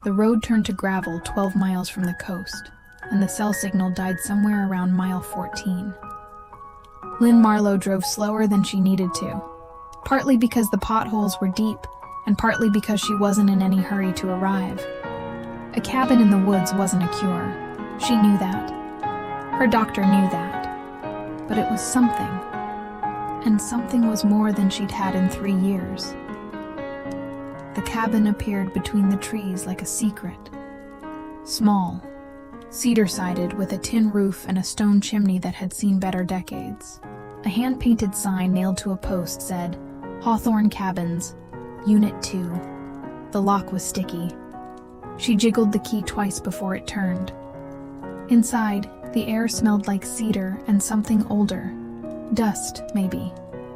The road turned to gravel 12 miles from the coast, and the cell signal died somewhere around mile 14. Lynn Marlowe drove slower than she needed to, partly because the potholes were deep, and partly because she wasn't in any hurry to arrive. A cabin in the woods wasn't a cure. She knew that. Her doctor knew that. But it was something. And something was more than she'd had in 3 years. The cabin appeared between the trees like a secret. Small, cedar-sided with a tin roof and a stone chimney that had seen better decades. A hand-painted sign nailed to a post said, Hawthorne Cabins, Unit 2. The lock was sticky. She jiggled the key twice before it turned. Inside, the air smelled like cedar and something older. Dust, maybe,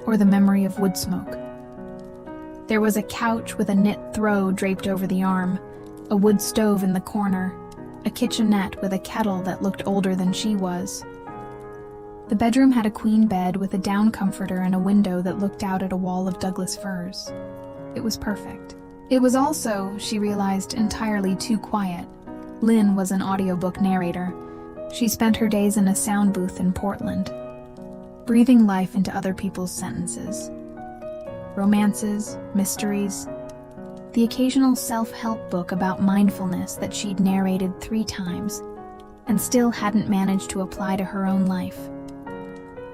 or the memory of wood smoke. There was a couch with a knit throw draped over the arm, a wood stove in the corner, a kitchenette with a kettle that looked older than she was. The bedroom had a queen bed with a down comforter and a window that looked out at a wall of Douglas firs. It was perfect. It was also, she realized, entirely too quiet. Lynn was an audiobook narrator. She spent her days in a sound booth in Portland, breathing life into other people's sentences. Romances, mysteries, the occasional self-help book about mindfulness that she'd narrated 3 times, and still hadn't managed to apply to her own life.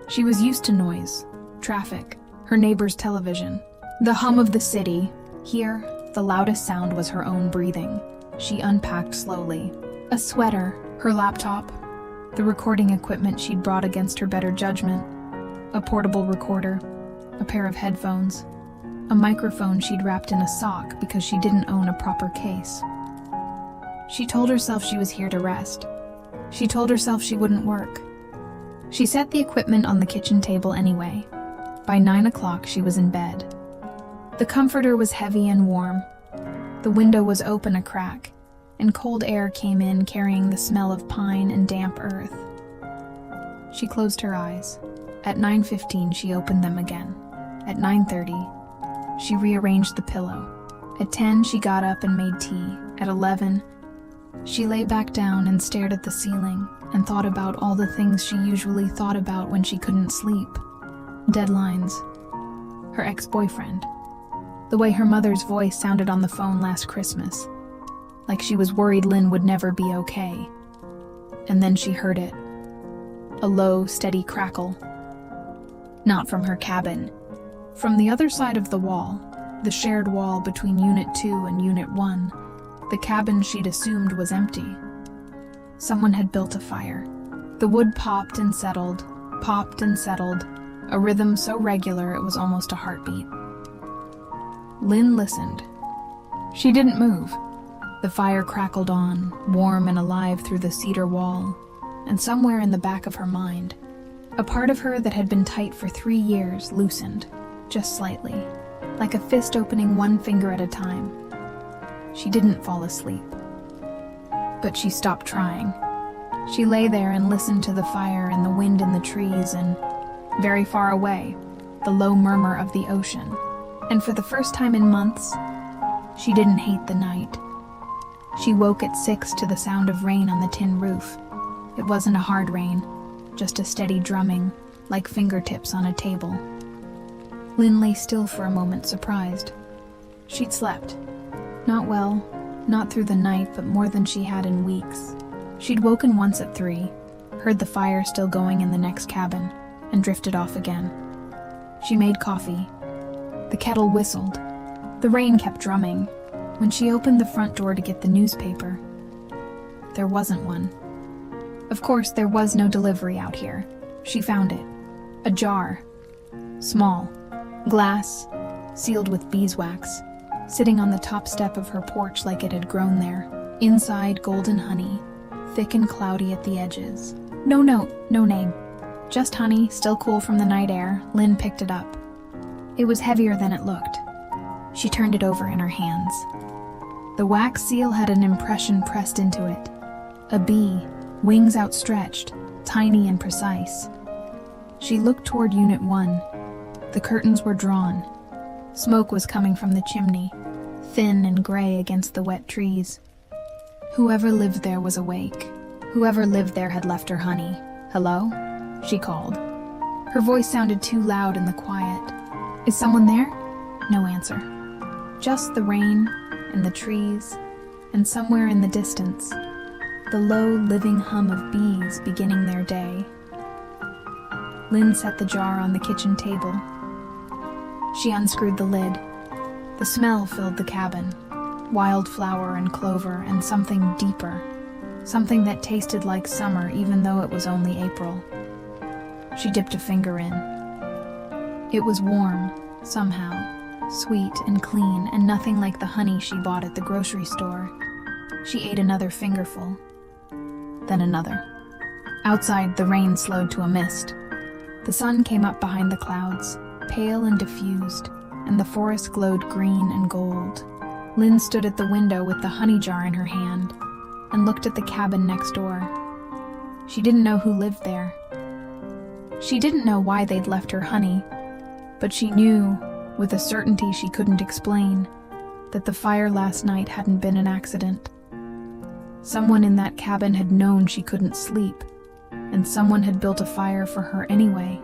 She was used to noise, traffic, her neighbor's television, the hum of the city. Here, the loudest sound was her own breathing. She unpacked slowly. A sweater, her laptop, the recording equipment she'd brought against her better judgment, a portable recorder, a pair of headphones, a microphone she'd wrapped in a sock because she didn't own a proper case. She told herself she was here to rest. She told herself she wouldn't work. She set the equipment on the kitchen table anyway. By 9 o'clock, she was in bed. The comforter was heavy and warm. The window was open a crack, and cold air came in carrying the smell of pine and damp earth. She closed her eyes. At 9:15, she opened them again. At 9:30, she rearranged the pillow. At 10, she got up and made tea. At 11, she lay back down and stared at the ceiling and thought about all the things she usually thought about when she couldn't sleep. Deadlines. Her ex-boyfriend. The way her mother's voice sounded on the phone last Christmas. Like she was worried Lynn would never be okay. And then she heard it. A low, steady crackle. Not from her cabin. From the other side of the wall, the shared wall between Unit 2 and Unit 1, the cabin she'd assumed was empty. Someone had built a fire. The wood popped and settled, a rhythm so regular it was almost a heartbeat. Lynn listened. She didn't move. The fire crackled on, warm and alive through the cedar wall, and somewhere in the back of her mind, a part of her that had been tight for 3 years loosened, just slightly, like a fist opening one finger at a time. She didn't fall asleep. But she stopped trying. She lay there and listened to the fire and the wind in the trees and, very far away, the low murmur of the ocean. And for the first time in months, she didn't hate the night. She woke at 6 to the sound of rain on the tin roof. It wasn't a hard rain, just a steady drumming, like fingertips on a table. Lynn lay still for a moment, surprised. She'd slept. Not well, not through the night, but more than she had in weeks. She'd woken once at 3, heard the fire still going in the next cabin, and drifted off again. She made coffee. The kettle whistled. The rain kept drumming. When she opened the front door to get the newspaper, there wasn't one. Of course, there was no delivery out here. She found it. A jar. Small. Glass. Sealed with beeswax. Sitting on the top step of her porch like it had grown there. Inside, golden honey. Thick and cloudy at the edges. No note, no name. Just honey, still cool from the night air. Lynn picked it up. It was heavier than it looked. She turned it over in her hands. The wax seal had an impression pressed into it. A bee, wings outstretched, tiny and precise. She looked toward Unit 1. The curtains were drawn. Smoke was coming from the chimney, thin and gray against the wet trees. Whoever lived there was awake. Whoever lived there had left her honey. "Hello?" she called. Her voice sounded too loud in the quiet. "Is someone there?" No answer. Just the rain and the trees, and somewhere in the distance, the low, living hum of bees beginning their day. Lynn set the jar on the kitchen table. She unscrewed the lid. The smell filled the cabin. Wildflower and clover and something deeper. Something that tasted like summer even though it was only April. She dipped a finger in. It was warm, somehow, sweet and clean, and nothing like the honey she bought at the grocery store. She ate another fingerful, then another. Outside, the rain slowed to a mist. The sun came up behind the clouds, pale and diffused, and the forest glowed green and gold. Lynn stood at the window with the honey jar in her hand and looked at the cabin next door. She didn't know who lived there. She didn't know why they'd left her honey, but she knew, with a certainty she couldn't explain, that the fire last night hadn't been an accident. Someone in that cabin had known she couldn't sleep, and someone had built a fire for her anyway.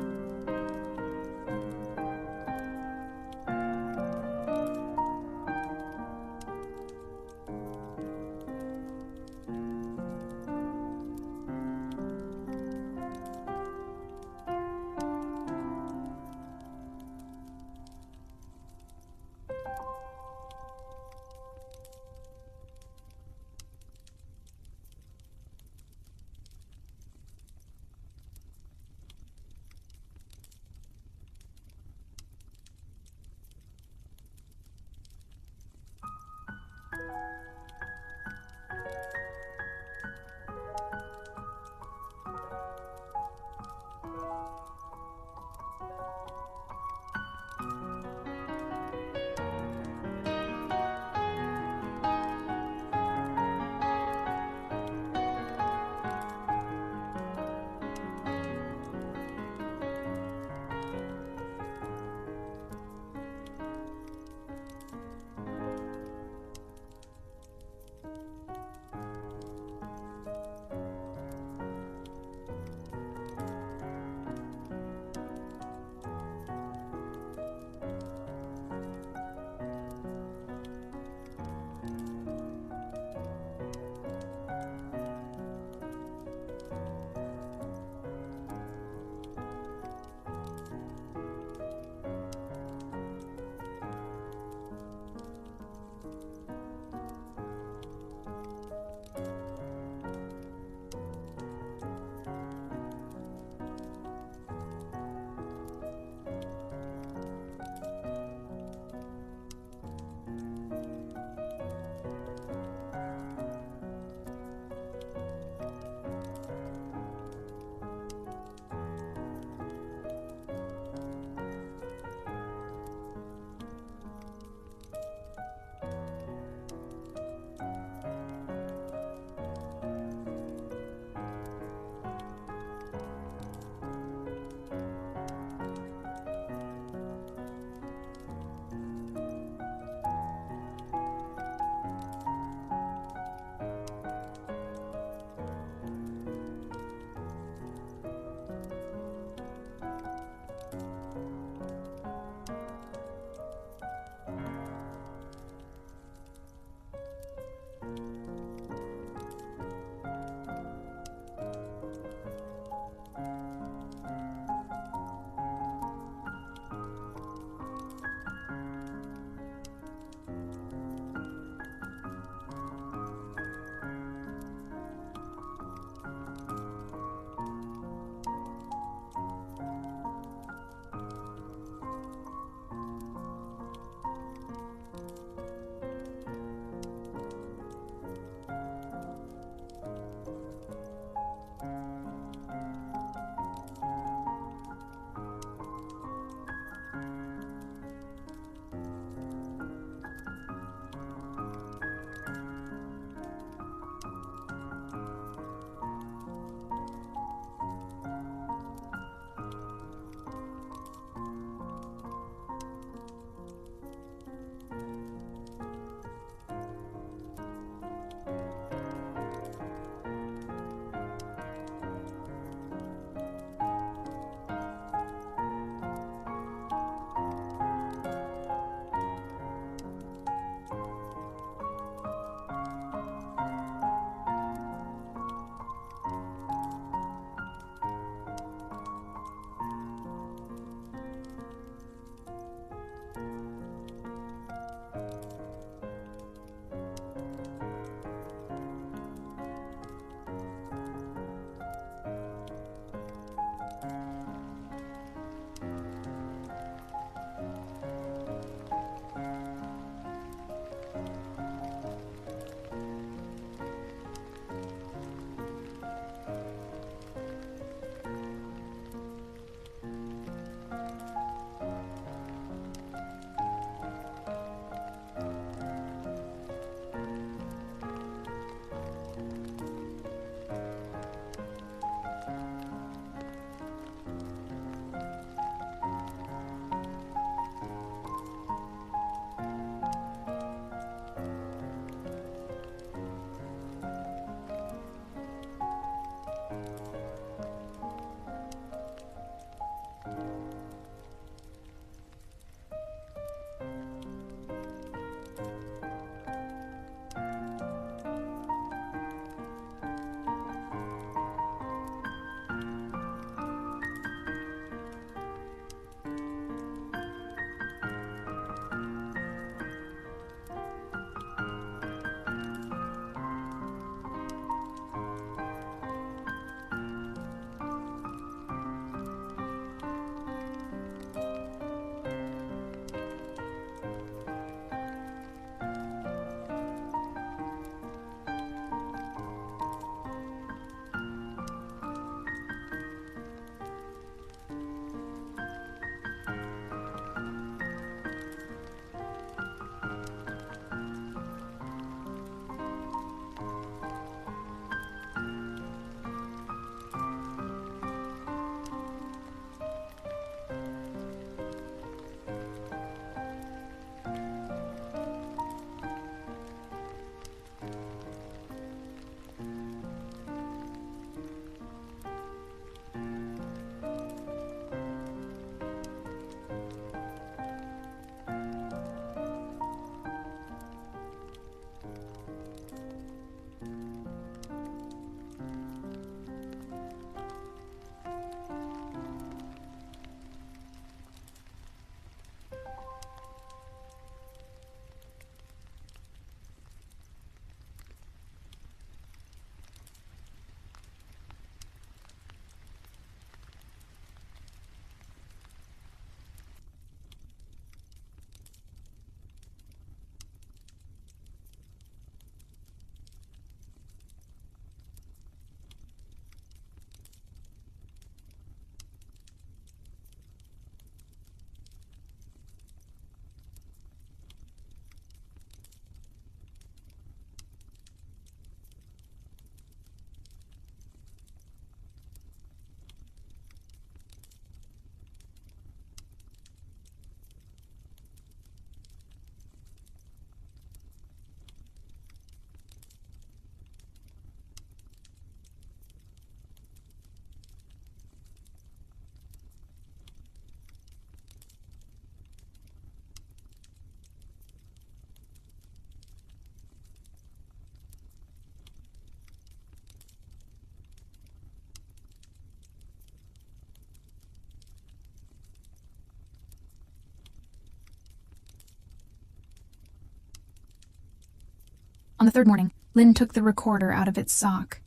On the third morning, Lynn took the recorder out of its sock.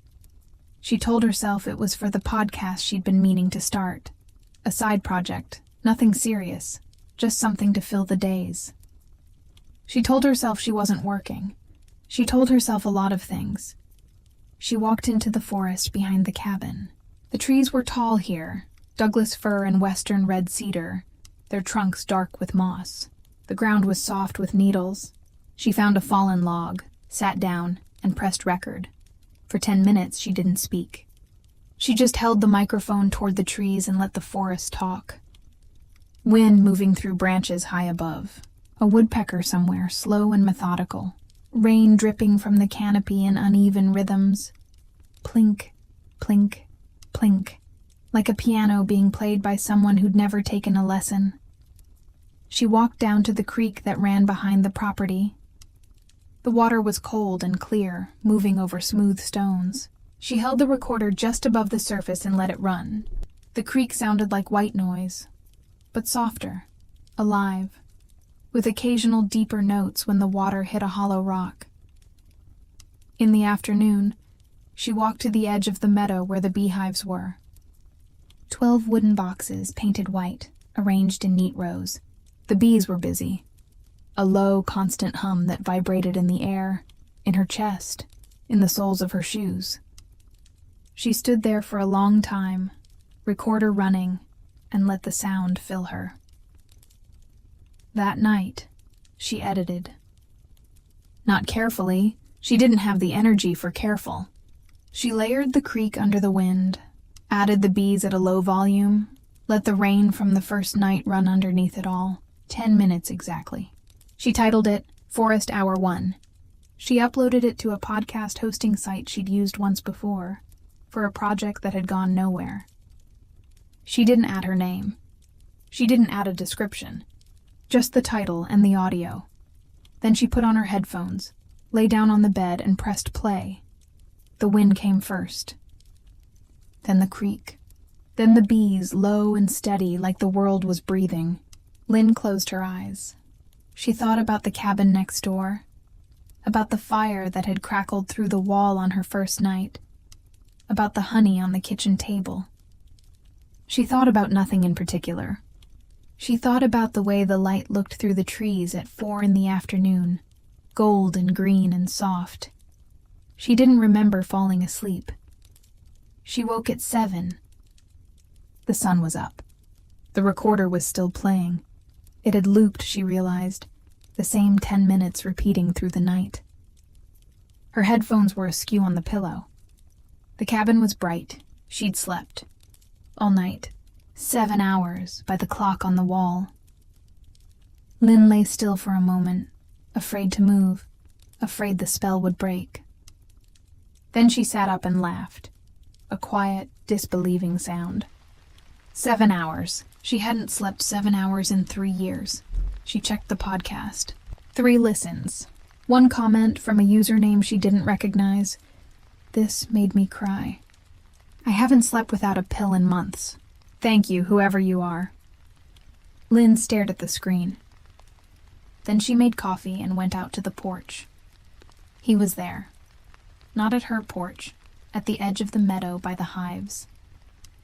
She told herself it was for the podcast she'd been meaning to start. A side project, nothing serious, just something to fill the days. She told herself she wasn't working. She told herself a lot of things. She walked into the forest behind the cabin. The trees were tall here, Douglas fir and western red cedar, their trunks dark with moss. The ground was soft with needles. She found a fallen log, sat down, and pressed record. For 10 minutes, she didn't speak. She just held the microphone toward the trees and let the forest talk. Wind moving through branches high above. A woodpecker somewhere, slow and methodical. Rain dripping from the canopy in uneven rhythms. Plink, plink, plink. Like a piano being played by someone who'd never taken a lesson. She walked down to the creek that ran behind the property. The water was cold and clear, moving over smooth stones. She held the recorder just above the surface and let it run. The creek sounded like white noise, but softer, alive, with occasional deeper notes when the water hit a hollow rock. In the afternoon, she walked to the edge of the meadow where the beehives were. 12 wooden boxes painted white, arranged in neat rows. The bees were busy. A low, constant hum that vibrated in the air, in her chest, in the soles of her shoes. She stood there for a long time, recorder running, and let the sound fill her. That night, she edited. Not carefully, she didn't have the energy for careful. She layered the creek under the wind, added the bees at a low volume, let the rain from the first night run underneath it all, 10 minutes exactly. She titled it Forest Hour 1. She uploaded it to a podcast hosting site she'd used once before, for a project that had gone nowhere. She didn't add her name. She didn't add a description. Just the title and the audio. Then she put on her headphones, lay down on the bed, and pressed play. The wind came first. Then the creek. Then the bees, low and steady, like the world was breathing. Lynn closed her eyes. She thought about the cabin next door, about the fire that had crackled through the wall on her first night, about the honey on the kitchen table. She thought about nothing in particular. She thought about the way the light looked through the trees at 4 in the afternoon, gold and green and soft. She didn't remember falling asleep. She woke at 7. The sun was up. The recorder was still playing. It had looped, she realized, the same 10 minutes repeating through the night. Her headphones were askew on the pillow. The cabin was bright. She'd slept. All night. 7 hours by the clock on the wall. Lynn lay still for a moment, afraid to move, afraid the spell would break. Then she sat up and laughed, a quiet, disbelieving sound. 7 hours. She hadn't slept 7 hours in 3 years. She checked the podcast. 3 listens. 1 comment from a username she didn't recognize. This made me cry. I haven't slept without a pill in months. Thank you, whoever you are. Lynn stared at the screen. Then she made coffee and went out to the porch. He was there. Not at her porch, at the edge of the meadow by the hives.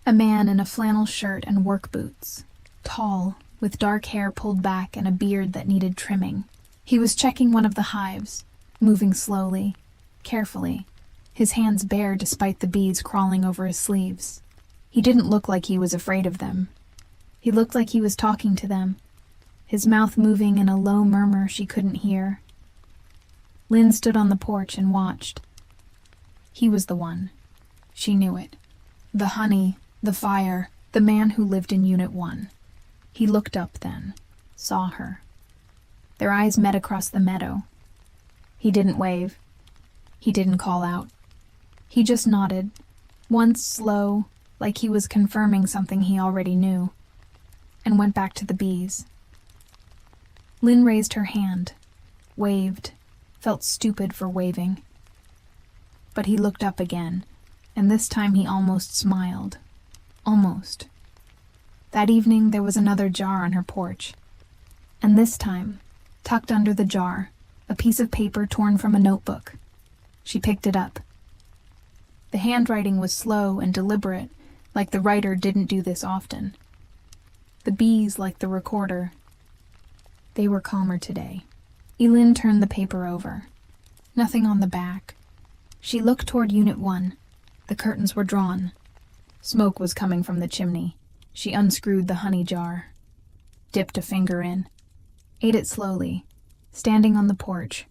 A man in a flannel shirt and work boots. Tall, with dark hair pulled back and a beard that needed trimming. He was checking one of the hives, moving slowly, carefully, his hands bare despite the bees crawling over his sleeves. He didn't look like he was afraid of them. He looked like he was talking to them, his mouth moving in a low murmur she couldn't hear. Lynn stood on the porch and watched. He was the one. She knew it. The honey, the fire, the man who lived in Unit 1. He looked up then, saw her. Their eyes met across the meadow. He didn't wave. He didn't call out. He just nodded, once slow, like he was confirming something he already knew, and went back to the bees. Lynn raised her hand, waved, felt stupid for waving. But he looked up again, and this time he almost smiled. Almost. That evening there was another jar on her porch, and this time, tucked under the jar, a piece of paper torn from a notebook. She picked it up. The handwriting was slow and deliberate, like the writer didn't do this often. The bees, like the recorder, they were calmer today. Elin turned the paper over. Nothing on the back. She looked toward Unit 1. The curtains were drawn. Smoke was coming from the chimney. She unscrewed the honey jar, dipped a finger in, ate it slowly, standing on the porch,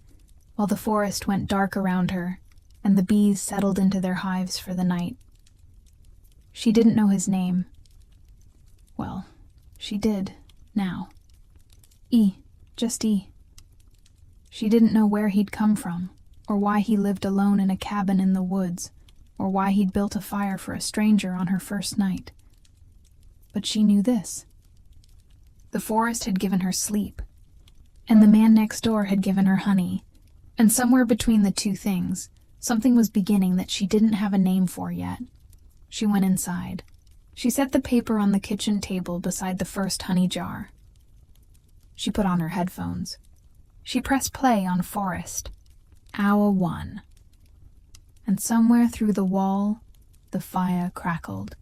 while the forest went dark around her and the bees settled into their hives for the night. She didn't know his name. Well, she did, now. Just E. She didn't know where he'd come from, or why he lived alone in a cabin in the woods, or why he'd built a fire for a stranger on her first night. But she knew this. The forest had given her sleep, and the man next door had given her honey, and somewhere between the two things, something was beginning that she didn't have a name for yet. She went inside. She set the paper on the kitchen table beside the first honey jar. She put on her headphones. She pressed play on Forest. Hour 1. And somewhere through the wall, the fire crackled,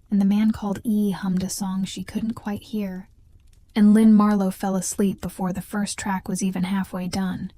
and the man called E hummed a song she couldn't quite hear, and Lynn Marlowe fell asleep before the first track was even halfway done.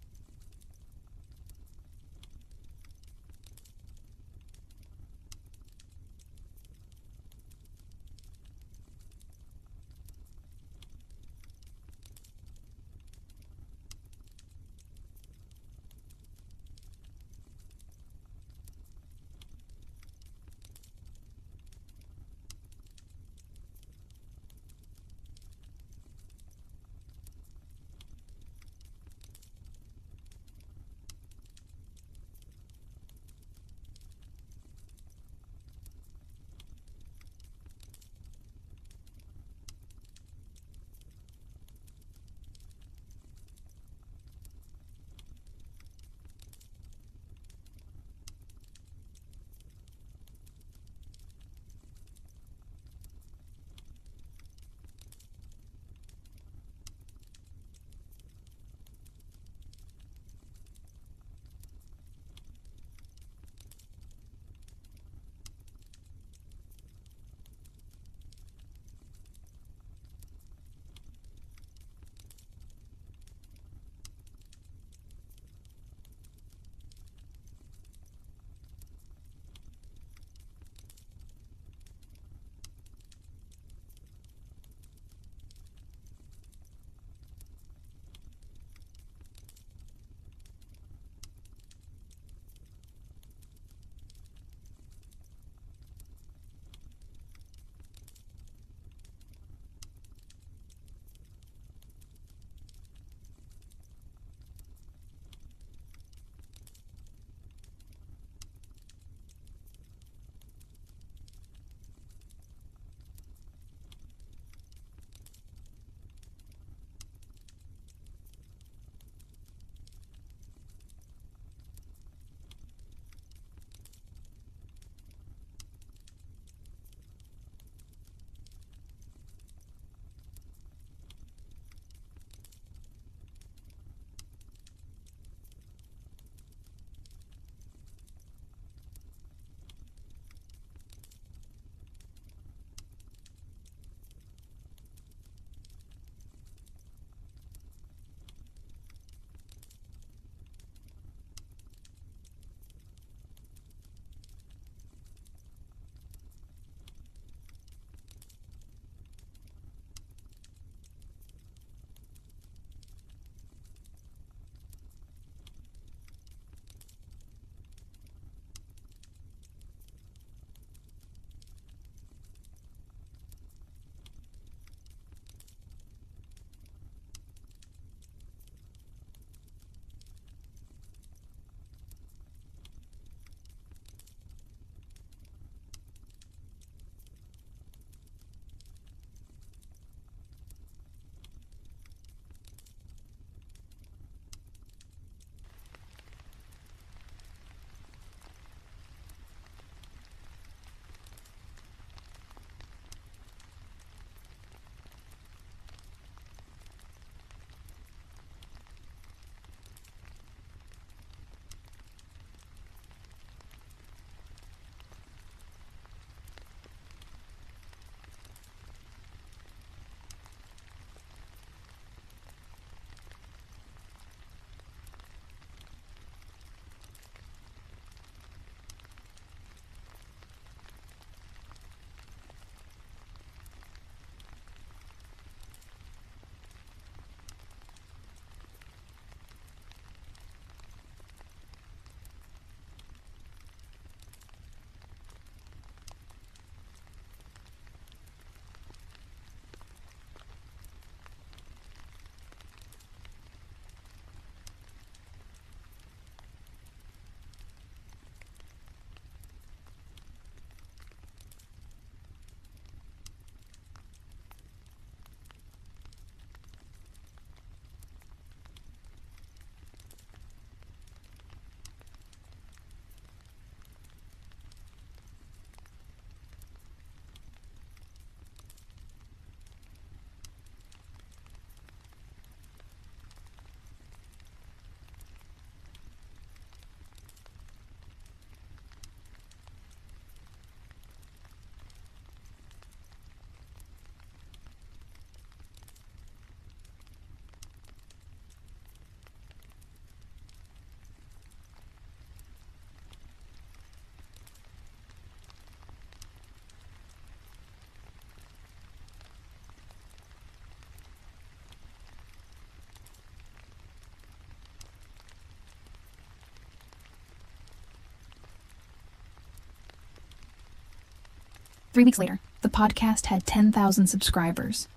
3 weeks later, the podcast had 10,000 subscribers.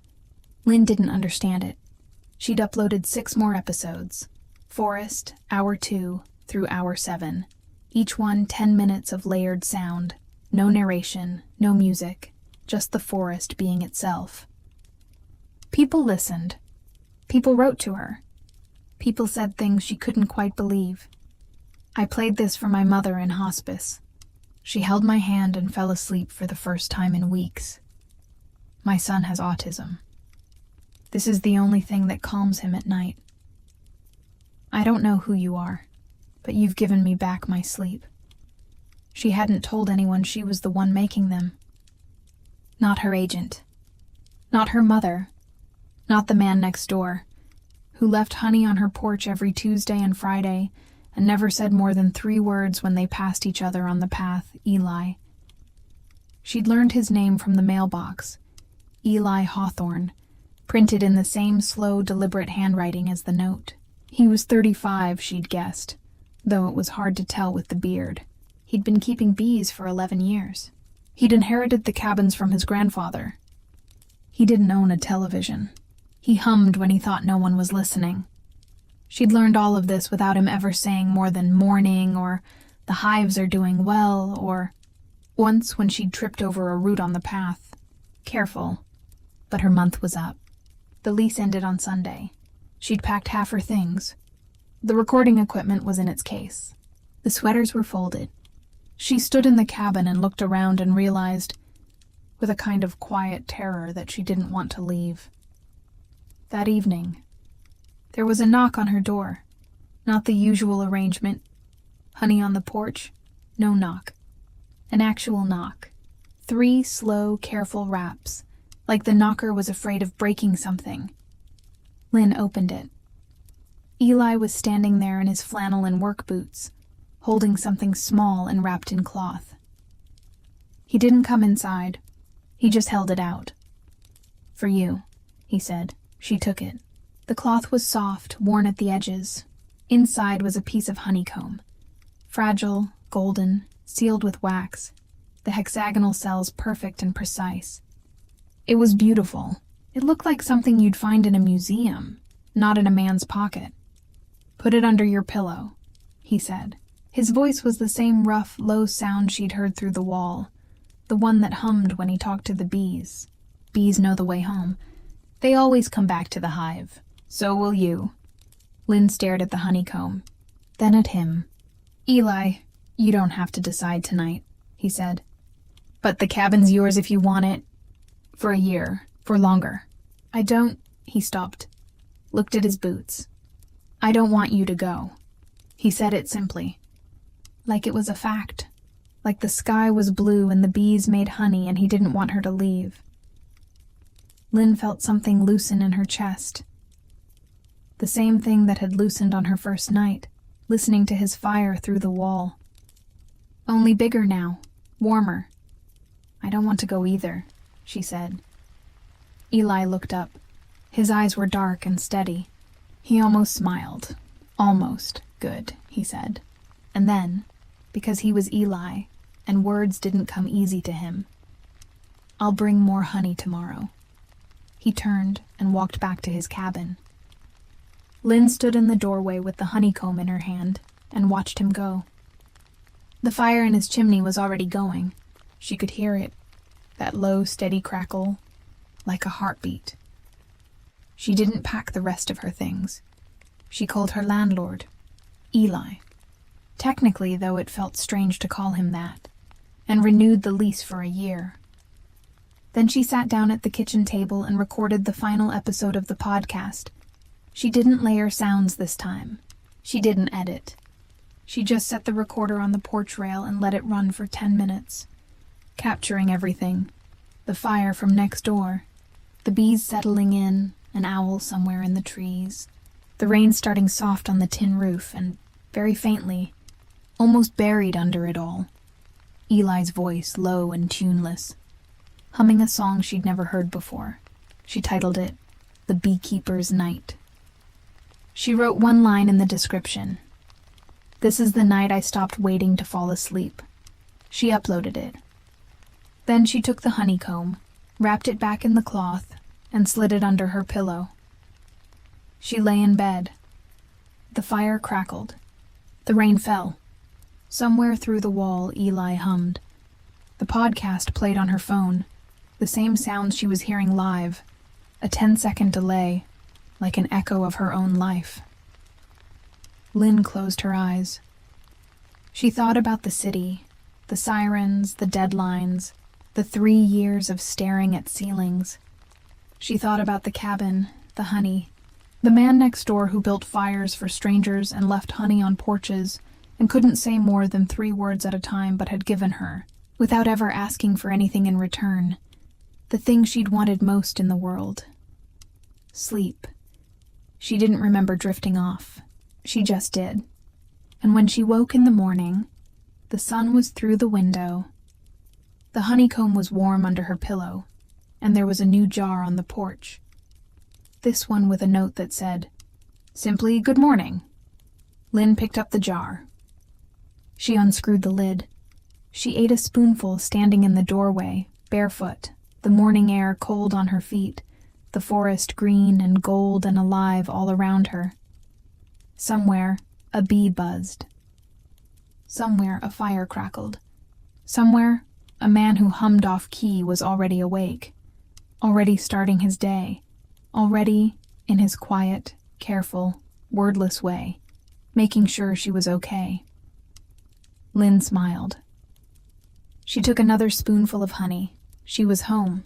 Lynn didn't understand it. She'd uploaded 6 more episodes. Forest, Hour 2 through Hour 7. Each one 10 minutes of layered sound. No narration, no music, just the forest being itself. People listened. People wrote to her. People said things she couldn't quite believe. I played this for my mother in hospice. She held my hand and fell asleep for the first time in weeks. My son has autism. This is the only thing that calms him at night. I don't know who you are, but you've given me back my sleep. She hadn't told anyone she was the one making them. Not her agent. Not her mother. Not the man next door, who left honey on her porch every Tuesday and Friday and never said more than 3 words when they passed each other on the path, Eli. She'd learned his name from the mailbox, Eli Hawthorne, printed in the same slow, deliberate handwriting as the note. He was 35, she'd guessed, though it was hard to tell with the beard. He'd been keeping bees for 11 years. He'd inherited the cabins from his grandfather. He didn't own a television. He hummed when he thought no one was listening. She'd learned all of this without him ever saying more than morning or the hives are doing well or once when she'd tripped over a root on the path. Careful. But her month was up. The lease ended on Sunday. She'd packed half her things. The recording equipment was in its case. The sweaters were folded. She stood in the cabin and looked around and realized, with a kind of quiet terror, that she didn't want to leave. That evening, there was a knock on her door. Not the usual arrangement. Honey on the porch? No knock. An actual knock. 3 slow, careful raps, like the knocker was afraid of breaking something. Lynn opened it. Eli was standing there in his flannel and work boots, holding something small and wrapped in cloth. He didn't come inside. He just held it out. "For you," he said. She took it. The cloth was soft, worn at the edges. Inside was a piece of honeycomb. Fragile, golden, sealed with wax. The hexagonal cells perfect and precise. It was beautiful. It looked like something you'd find in a museum, not in a man's pocket. "Put it under your pillow," he said. His voice was the same rough, low sound she'd heard through the wall, the one that hummed when he talked to the bees. Bees know the way home. They always come back to the hive. So will you. Lynn stared at the honeycomb, then at him. "Eli, you don't have to decide tonight," he said. "But the cabin's yours if you want it. For a year, for longer." "I don't," he stopped, looked at his boots. "I don't want you to go." He said it simply, like it was a fact, like the sky was blue and the bees made honey and he didn't want her to leave. Lynn felt something loosen in her chest. The same thing that had loosened on her first night, listening to his fire through the wall. Only bigger now, warmer. "I don't want to go either," she said. Eli looked up. His eyes were dark and steady. He almost smiled. "Almost good," he said. And then, because he was Eli, and words didn't come easy to him, "I'll bring more honey tomorrow." He turned and walked back to his cabin. Lynn stood in the doorway with the honeycomb in her hand and watched him go. The fire in his chimney was already going. She could hear it, that low, steady crackle, like a heartbeat. She didn't pack the rest of her things. She called her landlord, Eli. Technically, though, it felt strange to call him that, and renewed the lease for a year. Then she sat down at the kitchen table and recorded the final episode of the podcast. She didn't layer sounds this time. She didn't edit. She just set the recorder on the porch rail and let it run for 10 minutes, capturing everything. The fire from next door, the bees settling in, an owl somewhere in the trees, the rain starting soft on the tin roof and, very faintly, almost buried under it all, Eli's voice low and tuneless, humming a song she'd never heard before. She titled it, "The Beekeeper's Night." She wrote one line in the description. "This is the night I stopped waiting to fall asleep." She uploaded it. Then she took the honeycomb, wrapped it back in the cloth, and slid it under her pillow. She lay in bed. The fire crackled. The rain fell. Somewhere through the wall, Eli hummed. The podcast played on her phone, the same sounds she was hearing live, a 10-second delay, like an echo of her own life. Lynn closed her eyes. She thought about the city, the sirens, the deadlines, the 3 years of staring at ceilings. She thought about the cabin, the honey, the man next door who built fires for strangers and left honey on porches and couldn't say more than 3 words at a time but had given her, without ever asking for anything in return, the thing she'd wanted most in the world. Sleep. She didn't remember drifting off. She just did. And when she woke in the morning, the sun was through the window. The honeycomb was warm under her pillow, and there was a new jar on the porch. This one with a note that said, "Simply good morning." Lynn picked up the jar. She unscrewed the lid. She ate a spoonful standing in the doorway, barefoot, the morning air cold on her feet, the forest green and gold and alive all around her. Somewhere, a bee buzzed. Somewhere, a fire crackled. Somewhere, a man who hummed off key was already awake, already starting his day, already, in his quiet, careful, wordless way, making sure she was okay. Lynn smiled. She took another spoonful of honey. She was home.